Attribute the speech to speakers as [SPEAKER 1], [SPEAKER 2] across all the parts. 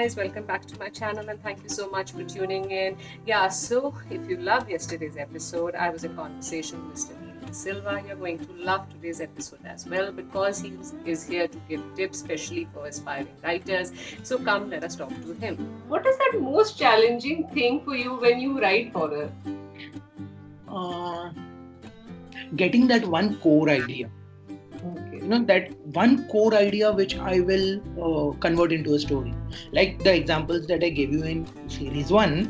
[SPEAKER 1] guys, welcome back to my channel and thank you so much for tuning in. Yeah, so if you loved yesterday's episode, I was in conversation with Mr. Dsilva. You're going to love today's episode as well because he is here to give tips, especially for aspiring writers. So come, let us talk to him. What is that most challenging thing for you when you write horror?
[SPEAKER 2] Getting that one core idea.
[SPEAKER 1] Okay.
[SPEAKER 2] That one core idea which I will convert into a story. Like the examples that I gave you in series 1,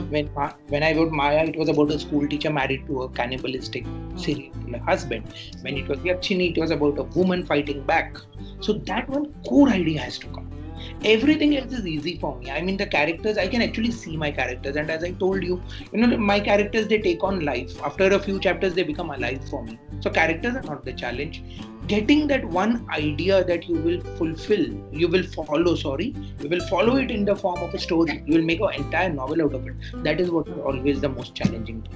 [SPEAKER 2] when I wrote Maya, it was about a school teacher married to a cannibalistic serial killer husband. When it was Yakshini, it was about a woman fighting back. So that one core idea has to come. Everything else is easy for me. I mean, the characters, I can actually see my characters. And as I told you, my characters, they take on life. After a few chapters, they become alive for me. So characters are not the challenge. Getting that one idea that you will follow it in the form of a story. You will make an entire novel out of it. That is what is always the most challenging thing.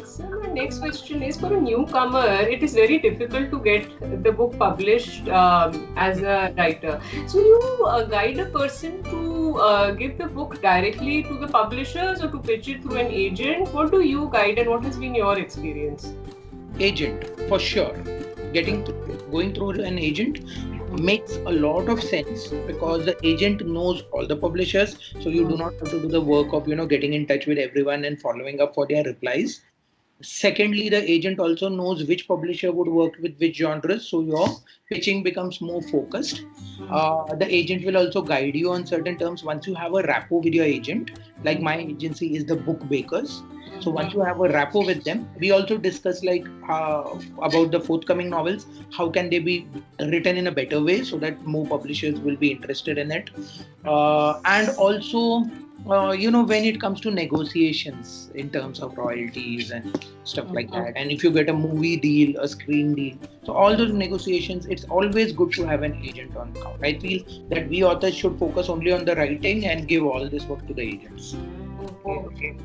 [SPEAKER 1] So my next question is, for a newcomer, it is very difficult to get the book published as a writer. So you guide a person to give the book directly to the publishers or to pitch it through an agent? What do you guide and what has been your experience?
[SPEAKER 2] Agent, for sure. Going through an agent makes a lot of sense because the agent knows all the publishers, so you do not have to do the work of getting in touch with everyone and following up for their replies. Secondly, the agent also knows which publisher would work with which genres, so your pitching becomes more focused. The agent will also guide you on certain terms once you have a rapport with your agent. Like my agency is the Book Bakers. So once you have a rapport with them, we also discuss about the forthcoming novels. How can they be written in a better way so that more publishers will be interested in it? And also, when it comes to negotiations in terms of royalties and stuff like that, and if you get a movie deal, a screen deal, so all those negotiations, it's always good to have an agent on account. I feel that we authors should focus only on the writing and give all this work to the agents.
[SPEAKER 1] Okay.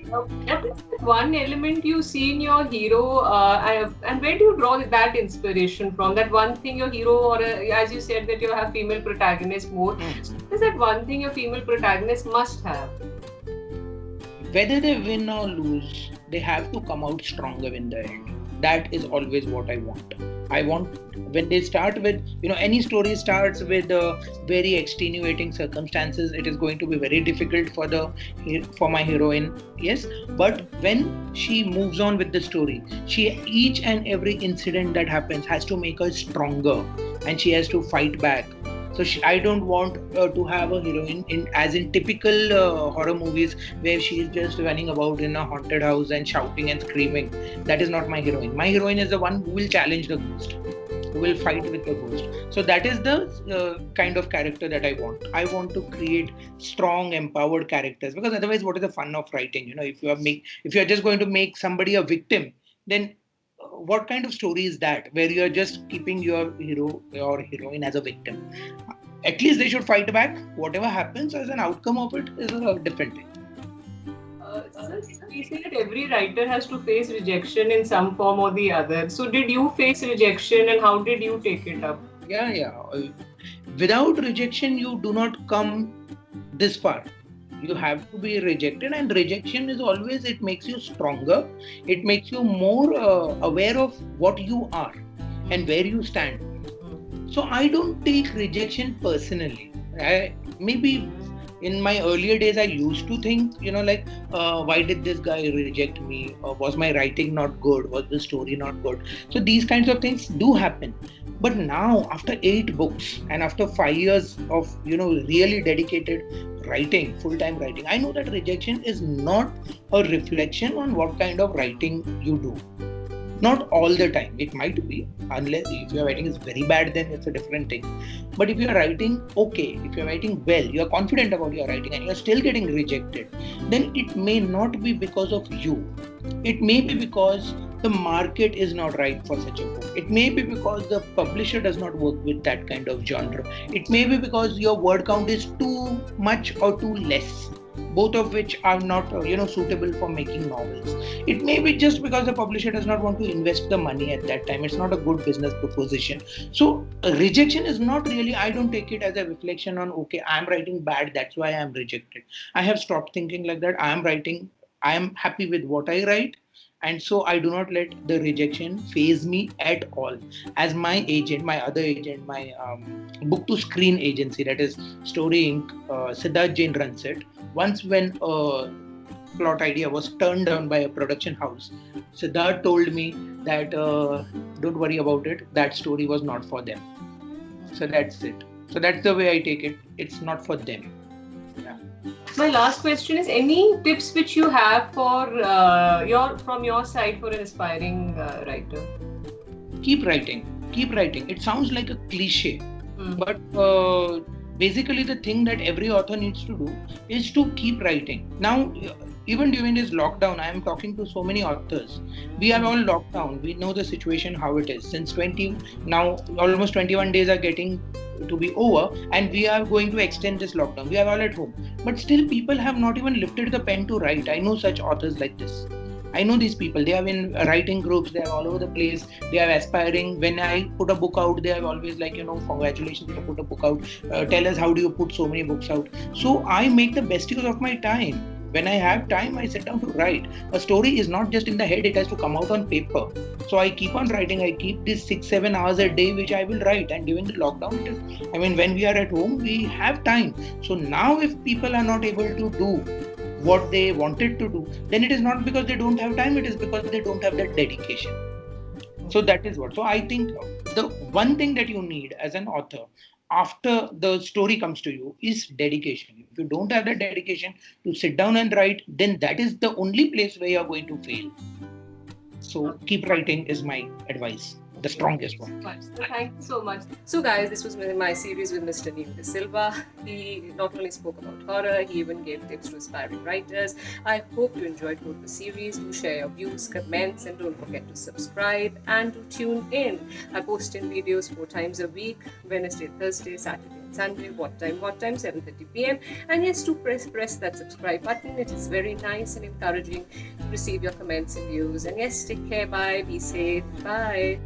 [SPEAKER 1] What is the one element you see in your hero, and where do you draw that inspiration from? That one thing your hero, or as you said that you have female protagonists more. So what is that one thing your female protagonist must have?
[SPEAKER 2] Whether they win or lose, they have to come out stronger in the end. That is always what I want. When they start with, any story starts with very extenuating circumstances, it is going to be very difficult for my heroine, yes. But when she moves on with the story, each and every incident that happens has to make her stronger, and she has to fight back. So I don't want to have a heroine as in typical horror movies where she is just running about in a haunted house and shouting and screaming. That is not my heroine. My heroine is the one who will challenge the ghost, who will fight with the ghost. So that is the kind of character that I want. I want to create strong, empowered characters, because otherwise, what is the fun of writing? If you are just going to make somebody a victim, then what kind of story is that, where you are just keeping your hero or heroine as a victim? At least they should fight back. Whatever happens as an outcome of it is a different thing.
[SPEAKER 1] We say that every writer has to face rejection in some form or the other. So did you face rejection and how did you take it up?
[SPEAKER 2] Yeah. Without rejection, you do not come this far. You have to be rejected, and rejection is always, it makes you stronger. It makes you more aware of what you are and where you stand. So I don't take rejection personally. Maybe in my earlier days, I used to think, why did this guy reject me? Or was my writing not good? Was the story not good? So these kinds of things do happen. But now, after 8 books and after 5 years of, really dedicated writing, full-time writing, I know that rejection is not a reflection on what kind of writing you do. Not all the time. It might be, unless if your writing is very bad, then it's a different thing. But if you're writing okay, if you're writing well, you're confident about your writing and you're still getting rejected, then it may not be because of you. It may be because the market is not right for such a book. It may be because the publisher does not work with that kind of genre. It may be because your word count is too much or too less. both of which are not suitable for making novels. It may be just because the publisher does not want to invest the money at that time. It's not a good business proposition. So rejection is not really, I don't take it as a reflection on, okay, I'm writing bad, that's why I'm rejected. I have stopped thinking like that. I am happy with what I write, and so I do not let the rejection phase me at all. As my agent, my other agent, my book to screen agency, that is Story Inc., Siddharth Jain runs it. Once when a plot idea was turned down by a production house, Siddharth told me that don't worry about it, that story was not for them. So that's it. So that's the way I take it. It's not for them. Yeah.
[SPEAKER 1] My last question is: any tips which you have for from your side for an aspiring writer?
[SPEAKER 2] Keep writing. Keep writing. It sounds like a cliche, but basically the thing that every author needs to do is to keep writing. Now, even during this lockdown, I am talking to so many authors. We are all locked down. We know the situation, how it is. Since 20, now almost 21 days are getting to be over, and we are going to extend this lockdown. We are all at home. But still, people have not even lifted the pen to write. I know such authors like this. I know these people. They are in writing groups. They are all over the place. They are aspiring. When I put a book out, they are always like, congratulations, you put a book out. Tell us, how do you put so many books out? So I make the best use of my time. When I have time, I sit down to write. A story is not just in the head, it has to come out on paper. So I keep on writing. I keep these 6-7 hours a day, which I will write. And during the lockdown, when we are at home, we have time. So now if people are not able to do what they wanted to do, then it is not because they don't have time, it is because they don't have that dedication. So that is what. So I think the one thing that you need as an author after the story comes to you is dedication. If you don't have that dedication to sit down and write, then that is the only place where you are going to fail. So keep writing is my advice. The strongest one.
[SPEAKER 1] So thank you so much. So guys, this was my series with Mr. Neil Dsilva. He not only spoke about horror, he even gave tips to aspiring writers. I hope you enjoyed both the series. Do share your views, comments, and don't forget to subscribe and to tune in. I post in videos 4 times a week: Wednesday, Thursday, Saturday, Sunday. What time? 7:30 p.m. And yes, to press that subscribe button. It is very nice and encouraging to receive your comments and views. And yes, take care. Bye. Be safe. Bye.